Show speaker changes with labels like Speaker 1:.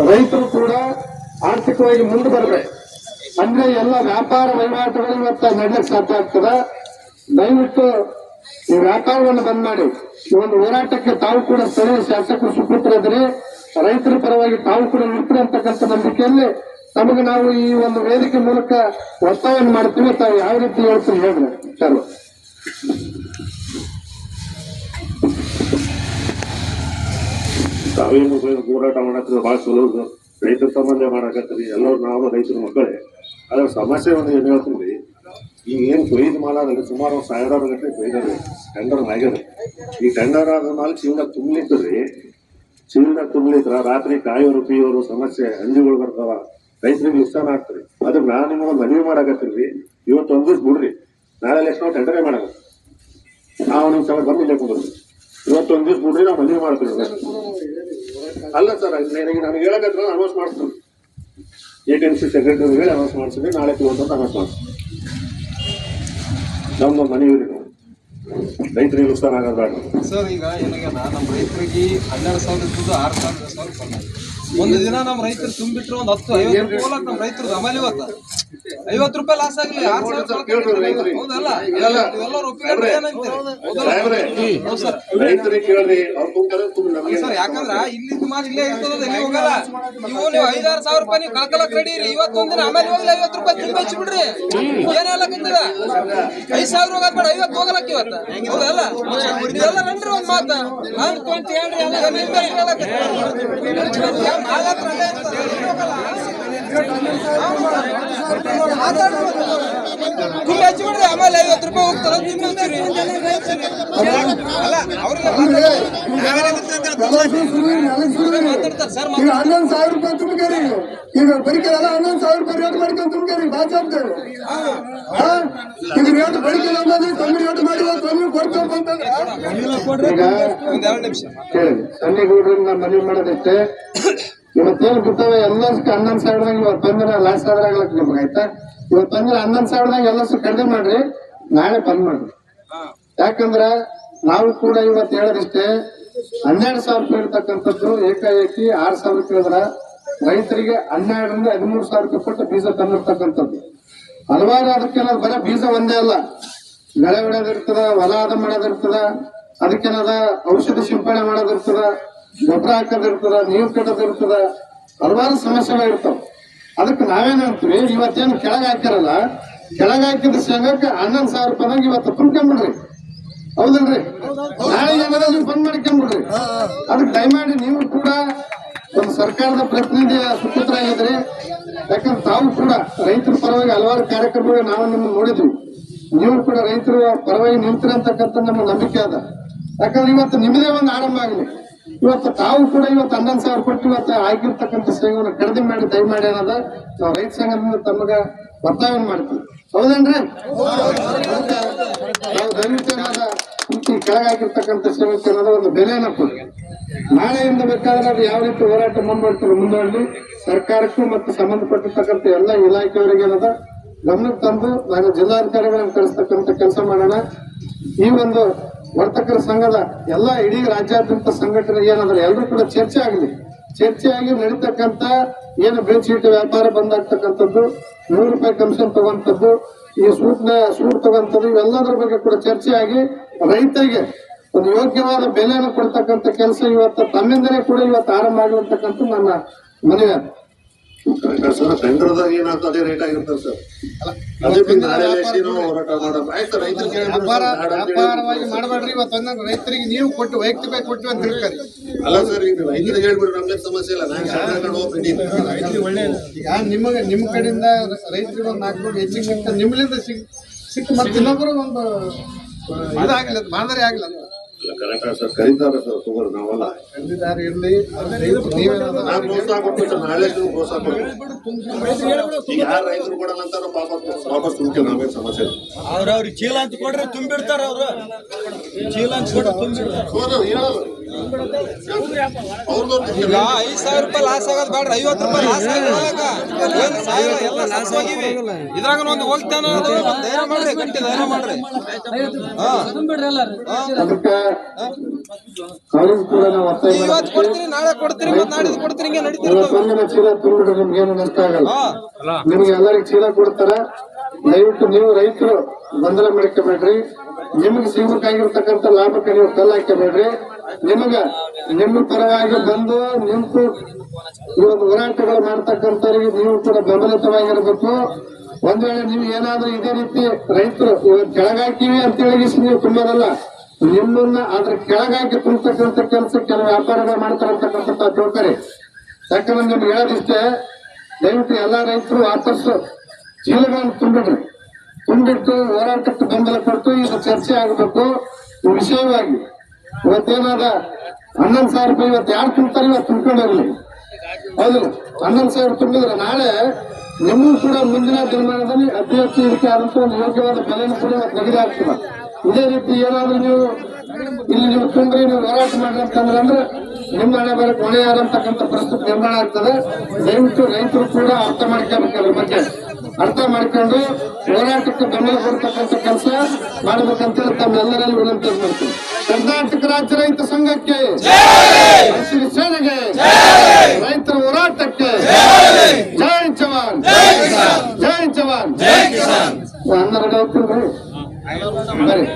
Speaker 1: ರೈತರು ಕೂಡ ಆರ್ಥಿಕವಾಗಿ ಮುಂದೆ ಬರಬೇಕು. ಅಂದ್ರೆ ಎಲ್ಲ ವ್ಯಾಪಾರ ವಹಿವಾಟುಗಳು ಇವತ್ತು ನಡಲಿಕ್ಕೆ ಸಾಧ್ಯ ಆಗ್ತದ. ದಯವಿಟ್ಟು ಈ ವ್ಯಾಪಾರವನ್ನು ಬಂದ್ ಮಾಡಿ ಈ ಒಂದು ಹೋರಾಟಕ್ಕೆ ತಾವು ಕೂಡ ಸ್ಥಳೀಯ ಶಾಸಕರು ಸುಪುತ್ರರಿದ್ರಿ, ರೈತರ ಪರವಾಗಿ ತಾವು ಕೂಡ ನಿಂತ್ರಿ ಅಂತಕ್ಕಂಥ ನಂಬಿಕೆಯಲ್ಲಿ ತಮಗೆ ನಾವು ಈ ಒಂದು ವೇದಿಕೆ ಮೂಲಕ ಒತ್ತಾಯವನ್ನು ಮಾಡ್ತೀವಿ. ತಾವು ಯಾವ ರೀತಿ ಹೇಳ್ತೀವಿ ಹೇಳ್ರಿ ಸರ್.
Speaker 2: ತಾವೇನು ಹೋರಾಟ ಮಾಡಕ್ರಿ ಭಾಳ ಚಲೋ, ರೈತರ ಸಂಬಂಧ ಮಾಡಕತ್ರಿ, ಎಲ್ಲರೂ ನಾವು ರೈತರ ಮಕ್ಕಳೇ. ಅದ್ರ ಸಮಸ್ಯೆ ಒಂದು ಏನು ಹೇಳ್ತೀವಿ, ಈಗ ಏನು ಕೊಯ್ದು ಮಾಡೋದ್ರಲ್ಲಿ ಸುಮಾರು 1000 ಗಂಟೆ ಕೊಯ್ದಾರೆ, ಟೆಂಡರ್ ಆಗ್ಯದ. ಈ ಟೆಂಡರ್ ಆದ ಮೇಲೆ ಚೀಲದಾಗ ತುಂಬಲಿಕ್ಕ್ರಿ, ಚೀಲದಾಗ ತುಂಬಲಿಕ್ರ ರಾತ್ರಿ ಕಾಯೋರು ಪೀಯೋರು ಸಮಸ್ಯೆ, ಅಂಜುಗಳು ಬರ್ತಾವ, ರೈತರಿಗೆ ನುಕ್ಸಾನ ಆಗ್ತದೆ. ಅದಕ್ಕೆ ನಾನು ನಿಮ್ಗೆ ಮನವಿ ಮಾಡಕತ್ತೀವಿ, ಇವತ್ತು ಒಂದು ದಿವ್ಸ ಬಿಡ್ರಿ, ನಾಳೆ ಎಷ್ಟು ನಾವು ಟೆಂಡರೇ ಮಾಡಲ್ಲ, ನಾವು ನಿಮ್ಮ ಸಲ ಬಂದು ಇಲ್ಲೇ ಕುಂದ್ರಿ. ಇವತ್ತೊಂದು ದಿವ್ಸ ಬಿಡ್ರಿ, ನಾವು ಮನವಿ ಮಾಡ್ತೀವಿ. ಅಲ್ಲ ಸರ್, ನನಗೆ ಹೇಳಕತ್ರ ಅನೌನ್ಸ್ ಮಾಡ್ತೀನಿ, ಏಜೆನ್ಸಿ ಸೆಕ್ರೆಟರಿ ಹೇಳಿ ಅನೌನ್ಸ್ ಮಾಡ್ತೀನಿ, ನಾಳೆ ಅಂತ ಅನೌನ್ಸ್ ಮಾಡ್ತೀನಿ. ನಮ್ಮ ಮನವಿ ರೈತರಿಗೆ ನುಕ್ಸಾನ ಆಗೋದು ಬೇಡ
Speaker 3: ಸರ್. ಈಗ ಏನಾಗ್ಯದ, ನಮ್ಮ ರೈತರಿಗೆ 12,000 ಇದ್ದು 6,000 ಬಂದ. ಒಂದು ದಿನ ನಮ್ಮ ರೈತರು ತುಂಬಿಟ್ರು ಒಂದು 10-50 ರೂಪಾಯಿ ನಮ್ಮ ರೈತರು ಆಮೇಲೆ ಇವತ್ತು 50 ರೂಪಾಯಿ ಲಾಸ್ ಆಗಲಿ. 6,000 ಹೌದಲ್ಲ, ಎಲ್ಲರೂ ಒಪ್ಪಿಗೆ ಸರ್. ಯಾಕಂದ್ರ ಇಲ್ಲಿ ಸುಮಾರು ಇಲ್ಲೇ ಇರ್ತದ, ಎಲ್ಲಿ ಹೋಗಲ್ಲ. ನೀವು 5-6 ರೂಪಾಯಿ ನೀವು ಕಳ್ಕೊಳಕ್ ರೆಡಿ ಇರಿ. ಇವತ್ತೊಂದಿನ ಆಮೇಲೆ ಹೋಗ್ಲಿ 50 ರೂಪಾಯಿ ತುಂಬಿ ಹಚ್ಚಿ ಬಿಡ್ರಿ. ಏನಾಗಲ್ಲ 5,000 ಹೋಗದ್ ಬೇಡ, 50 ಹೋಗಲಕ್ಕ ಇವತ್ತು. ಹೌದಲ್ಲ, ಇದೆಲ್ಲ ನನ್ರಿ ಒಂದ್ ಮಾತ ತುಂಬಿ ಹಚ್ಚಿ ಬಿಡ್ರಿ. ಆಮೇಲೆ 50 ರೂಪಾಯಿ ಹೋಗ್ತಾರ ಅಲ್ಲ ಅವ್ರಿಗೆ ಮಾತಾಡ್ತಾರೆ ಸರ್.
Speaker 1: 11,000 ರೂಪಾಯಿ ತುಂಬಿಕರಿ, ಈಗ ಬರಿಕೆಲ್ಲ 11,000 ರೂಪಾಯಿ ರೇಟ್ ಮಾಡ್ಕೊಂಡು ತುಂಬಿಕರಿ ಬಾಚಾಡ್ತೇವೆ. ಈಗ ರೇಟ್ ಬರಿಕೆ ಕಮ್ಮಿ ರೇಟ್ ಮಾಡಿ ಕಮ್ಮಿ ಕೊಡ್ತೇವೆ ಅಂತಂದ್ರೆ ಸನ್ನಿಗೂಡ್ರಿಂದ ಮನವಿ ಮಾಡೋದೈತೆ. ಇವತ್ತೇನು ಬಿಡ್ತಾವೆ ಎಲ್ಲಷ್ಟು 11,000ದಾಗ ಇವತ್ತು ಬಂದ್ರೆ ಲಾಸ್ಟ್ ಆದ್ರೆ ಆಗ್ಲಕ್ ನಿಮ್ಗೆ ಆಯ್ತಾ. ಇವತ್ತು ಬಂದ್ರೆ 11,000ದಾಗ ಎಲ್ಲಷ್ಟು ಕಡಿಮೆ ಮಾಡ್ರಿ, ನಾಳೆ ಬಂದ್ ಮಾಡ್ರಿ. ಯಾಕಂದ್ರ ನಾವು ಕೂಡ ಇವತ್ತು ಹೇಳೋದಿಷ್ಟೇ, 12,000 ರೂಪಾಯಿ ಇರ್ತಕ್ಕಂಥದ್ದು ಏಕಾಏಕಿ 6,000 ಕೇಳಿದ್ರ ರೈತರಿಗೆ 12ರಿಂದ 13,000 ರೂಪಾಯಿ ಕೊಟ್ಟು ಬೀಜ ತಂದಿರ್ತಕ್ಕಂಥದ್ದು. ಹಲವಾರು ಅದಕ್ಕೇನಾದ ಬರೀ ಬೀಜ ಒಂದೇ ಅಲ್ಲ, ಬೆಳೆ ಬೆಳೆದಿರ್ತದ, ಹೊಲ ಹದ ಮಾಡೋದಿರ್ತದ, ಅದಕ್ಕೇನಾದ ಔಷಧಿ ಸಿಂಪಡಣೆ ಮಾಡೋದಿರ್ತದ, ಗೊಬ್ಬರ ಹಾಕೋದಿರ್ತದ, ನೀರು ಕಟ್ಟೋದಿರ್ತದ, ಹಲವಾರು ಸಮಸ್ಯೆಗಳು ಇರ್ತಾವ. ಅದಕ್ಕೆ ನಾವೇನ್ ಹೇಳ್ತೀವಿ, ಇವತ್ತೇನು ಕೆಳಗೆ ಹಾಕಿರಲ್ಲ, ಕೆಳಗೆ ಹಾಕಿದ ಶೇಂಗಕ್ಕೆ 11,000 ರೂಪಾಯಿದಾಗ ಇವತ್ತು ತುಂಬ್ಕೊಂಡ್ಬಿಡ್ರಿ. ಹೌದಲ್ರಿ, ನಾಳೆ ಏನಾರ ನೀವು ಬಂದ್ ಮಾಡ್ಕೊಂಡ್ಬಿಡ್ರಿ. ಅದಕ್ಕೆ ದಯಮಾಡಿ ನೀವು ಕೂಡ ಒಂದು ಸರ್ಕಾರದ ಪ್ರತಿನಿಧಿಯ ಸುಪುತ್ರ ಆಗಿದ್ರಿ. ಯಾಕಂದ್ರೆ ತಾವು ಕೂಡ ರೈತರ ಪರವಾಗಿ ಹಲವಾರು ಕಾರ್ಯಕ್ರಮಗಳು ನಾವು ನಿಮ್ಮನ್ನು ನೋಡಿದ್ವಿ. ನೀವು ಕೂಡ ರೈತರ ಪರವಾಗಿ ನಿಂತ್ರಿ ಅಂತಕ್ಕಂಥ ನಮ್ಮ ನಂಬಿಕೆ ಅದ. ಯಾಕಂದ್ರೆ ಇವತ್ತು ನಿಮ್ಮದೇ ಒಂದು ಆರಂಭ ಆಗಲಿ. ಇವತ್ತು ತಾವು ಕೂಡ ಇವತ್ತು 11,000 ಕೊಟ್ಟು ಇವತ್ತು ಆಗಿರ್ತಕ್ಕಂಥ ಸಂಘವನ್ನು ಕಡಿಮೆ ಮಾಡಿ ದಯಮಾಡಿ ಅನ್ನೋದ ನಾವು ರೈತ ಸಂಘದಿಂದ ತಮಗ ಒತ್ತಾಯ ಮಾಡ್ತೀವಿ. ಹೌದೇನ್ರಿ? ನಾವು ದಯವಿಟ್ಟು ಅನ್ನೋದ ಕೆಳಗಾಗಿರ್ತಕ್ಕಂಥ ಸಂಘಕ್ಕೆ ಅನ್ನೋದ ಒಂದು ಬೆಲೆಯನ್ನ ಕೊಡಿ. ನಾಳೆಯಿಂದ ಬೇಕಾದ್ರೆ ಅದು ಯಾವ ರೀತಿ ಹೋರಾಟ ಮುಂದುವರಿತಾರೆ ಮುಂದುವರಲಿ. ಸರ್ಕಾರಕ್ಕೂ ಮತ್ತು ಸಂಬಂಧಪಟ್ಟಿರ್ತಕ್ಕಂಥ ಎಲ್ಲ ಇಲಾಖೆಯವರಿಗೆ ಏನದ ಗಮನಕ್ಕೆ ತಂದು ನಾನು ಜಿಲ್ಲಾಧಿಕಾರಿಗಳನ್ನು ಕಳಿಸ್ತಕ್ಕಂಥ ಕೆಲಸ ಮಾಡೋಣ. ಈ ಒಂದು ವರ್ತಕರ ಸಂಘದ ಎಲ್ಲ ಇಡೀ ರಾಜ್ಯಾದ್ಯಂತ ಸಂಘಟನೆ ಏನಾದ್ರೆ ಎಲ್ಲರೂ ಕೂಡ ಚರ್ಚೆ ಆಗಲಿ. ಚರ್ಚೆಯಾಗಿ ನಡೀತಕ್ಕಂಥ ಏನು ಬೆಡ್ಶೀಟ್ ವ್ಯಾಪಾರ ಬಂದಾಗ್ತಕ್ಕಂಥದ್ದು, 100 ರೂಪಾಯಿ ಕಮಿಷನ್ ತಗೊಂತದ್ದು, ಈ ಸೂಟ್ ತಗೊಂತದ್ದು, ಇವೆಲ್ಲದರ ಬಗ್ಗೆ ಕೂಡ ಚರ್ಚೆಯಾಗಿ ರೈತರಿಗೆ ಒಂದು ಯೋಗ್ಯವಾದ ಬೆಲೆಯನ್ನು ಕೊಡ್ತಕ್ಕಂಥ ಕೆಲಸ ಇವತ್ತು ತಮ್ಮಿಂದಲೇ ಕೂಡ ಇವತ್ತು ಆರಂಭ ಆಗಿರ್ತಕ್ಕಂಥ ನನ್ನ ಮನವಿ.
Speaker 2: ಸರ್ ಟೆಂಡರ್ದಾಗ ಏನಾಗ್ತದೆ ಅದೇ ರೇಟ್ ಆಗಿರ್ತಾರೆ ಸರ್.
Speaker 1: ವ್ಯಾಪಾರವಾಗಿ ಮಾಡಬೇಡ್ರಿ. ಇವತ್ತು ರೈತರಿಗೆ ನೀವು ಕೊಟ್ಟು ವೈಯಕ್ತಿಕ ಕೊಟ್ಟು ಅಂತ ಹೇಳ್ತಾರೆ.
Speaker 2: ಅಲ್ಲ ಸರ್, ಈಗ ರೈತರಿಗೆ ಹೇಳ್ಬಿಡ್ರಿ, ನಮ್ಗೆ ಸಮಸ್ಯೆ ಇಲ್ಲ.
Speaker 1: ಈಗ ನಿಮ್ಮ ಕಡೆಯಿಂದ ರೈತರಿಗೆ ಒಂದು 4 ಹೆಚ್ಚಿಗೆ ನಿಮ್ಮಿಂದ ಸಿಕ್ಕ ಮತ್ತೆ ಇನ್ನೊಬ್ಬರು ಒಂದು ಇದಾಗಿಲ್ಲ, ಮಾದರಿ ಆಗಿಲ್ಲ.
Speaker 2: ಕರೆಕ್ಟ್ ಸರ್, ಕರೀತಾರೆ ಸರ್, ತಗೋರಿ ನಾವಲ್ಲ
Speaker 1: ಖಂಡಿತಾರು ಇರಲಿ.
Speaker 2: ಯಾರು ರೈತರು ಕೊಡಲ್ಲ ಅಂತಾರ ವಾಪಸ್ ತುಂಬ್ತೀವಿ, ನಾವೇನು ಸಮಸ್ಯೆ ಇಲ್ಲ.
Speaker 3: ಅವ್ರಿಗೆ ಚೀಲ ಅಂತ ಕೊಡ್ರಿ ತುಂಬಿಡ್ತಾರ, ಅವ್ರು ಚೀಲ ಅಂತ ಕೊಡ್ರಿ ತುಂಬಿಡ್ತಾರ. ಈಗ 5,000 ರೂಪಾಯಿ ಲಾಸ್ ಆಗೋದು ಬೇಡ್ರಿ, 50 ರೂಪಾಯಿ ಲಾಸ್ ಆಗೋದಾಗ ಏನ್ ಸಾಯಿಲ್ಲ, ಎಲ್ಲ ಸತ್ತು ಹೋಗಿವಿ. ಇದ್ರಾಗ ಒಂದು ಹೋಗ್ತಾನ ಧೈರ್ಯ ಮಾಡ್ರಿ, ಗಟ್ಟಿ ಧೈರ್ಯ ಮಾಡ್ರಿ.
Speaker 1: ಅದಕ್ಕೆ ಅವ್ರಿಗೂ ಕೂಡ ನಾವು ಒತ್ತಾಯ
Speaker 3: ಇವತ್ತು ಕೊಡ್ತೀರಿ, ನಾಳೆ ಕೊಡ್ತೀರಿ, ಮತ್ತೆ ನಾಡಿದ್ದು ಕೊಡ್ತೀರಿ, ಹಿಂಗೆ ನಡೀತಿರ್ತದೆ.
Speaker 1: ತುಂಬಿದ ಚೀಲ ತುಂಬಿದ್ರೆ ನಿಮ್ಗೆ ಏನು ನಷ್ಟ ಆಗಲ್ಲ. ನಿಮ್ಗೆ ಎಲ್ಲರಿಗೂ ಚೀಲ ಕೊಡ್ತಾರ. ದಯವಿಟ್ಟು ನೀವು ರೈತರು ಗೊಂದಲ ಮಾಡ್ಕೋಬೇಡ್ರಿ. ನಿಮ್ಗೆ ಸಿಗ್ಬೇಕಾಗಿರ್ತಕ್ಕಂಥ ಲಾಭಕ್ಕೆ ನೀವು ಕಲ್ಲು ಹಾಕಬೇಡ್ರಿ. ನಿಮ್ಮ ಪರವಾಗಿ ಬಂದು ನಿಂತು ಈ ಒಂದು ಹೋರಾಟಗಳು ಮಾಡ್ತಕ್ಕಂಥವ್ರಿಗೆ ನೀವು ಕೂಡ ಬೆಂಬಲಿತವಾಗಿರ್ಬೇಕು. ಒಂದ್ ವೇಳೆ ನೀವು ಏನಾದ್ರೂ ಇದೇ ರೀತಿ ರೈತರು ಇವತ್ತು ಕೆಳಗಾಕಿವಿ ಅಂತೇಳಿ ನೀವು ತುಂಬೋದಲ್ಲ, ನಿಮ್ಮನ್ನ ಅದ್ರ ಕೆಳಗಾಕಿ ತುಂಬತಕ್ಕಂಥ ಕೆಲಸ ಕೆಲವು ವ್ಯಾಪಾರಗಳು ಮಾಡ್ತಾರಂತಕ್ಕಂಥ ತಿಳ್ಕೊರಿ. ಯಾಕಂದ್ರೆ ನಿಮ್ಗೆ ಹೇಳೋದಿಷ್ಟೇ, ದಯವಿಟ್ಟು ಎಲ್ಲಾ ರೈತರು ವಾಪಸ್ಸು ಚೀಲಗಳನ್ನು ತುಂಬಿಟ್ಟು ಹೋರಾಟಕ್ಕೆ ಬೆಂಬಲ ಕೊಟ್ಟು ಇದು ಚರ್ಚೆ ಆಗಬೇಕು. ಈ ವಿಷಯವಾಗಿ ಇವತ್ತೇನಾದ 11,000 ರೂಪಾಯಿ ಇವತ್ತು ಯಾರು ತುಂಬ್ತಾರೆ, ಇವತ್ತು ತುಂಬ್ಕೊಂಡಿರಲಿ. ಹೌದು, 11,000 ತುಂಬಿದ್ರೆ ನಾಳೆ ನಿಮಗೂ ಕೂಡ ಮುಂದಿನ ದಿನಮಾನದಲ್ಲಿ ಅತಿ ಹೆಚ್ಚು ಇದಕ್ಕೆ ಆದಂತ ಒಂದು ಯೋಗ್ಯವಾದ ಬೆಲೆಯನ್ನು ಕೂಡ ನಿಗದಿ ಆಗ್ತದೆ. ಇದೇ ರೀತಿ ಏನಾದ್ರೂ ನೀವು ಇಲ್ಲಿ ನೀವು ತುಂಬ್ರಿ, ನೀವು ಹೋರಾಟ ಮಾಡ್ರಿ ಅಂತಂದ್ರೆ ನಿಮ್ಮ ಹಣೆ ಬರಕ್ಕೆ ಹೊಣೆಯಾದಂತಕ್ಕಂಥ ಪರಿಸ್ಥಿತಿ ನಿರ್ಮಾಣ ಆಗ್ತದೆ. ದಯವಿಟ್ಟು ರೈತರು ಕೂಡ ಅರ್ಥ ಮಾಡ್ಕೋಬೇಕು. ಅದ್ರ ಬಗ್ಗೆ ಅರ್ಥ ಮಾಡ್ಕೊಂಡು ಹೋರಾಟಕ್ಕೆ ಬೆಂಬಲ ಕೊಡ್ತಕ್ಕಂಥ ಕೆಲಸ ಮಾಡ್ಬೇಕಂತೇಳಿ ತಮ್ಮೆಲ್ಲರಲ್ಲಿ ವಿನಂತಿ ಮಾಡ್ತೀವಿ. ಕರ್ನಾಟಕ ರಾಜ್ಯ ರೈತ ಸಂಘಕ್ಕೆ, ಹಸಿರು ಸೇನೆಗೆ, ರೈತರ ಹೋರಾಟಕ್ಕೆ ಜೈ ಜವಾನ್, ಜೈ ಜವಾನ್. 12 ಬರ್ರಿ.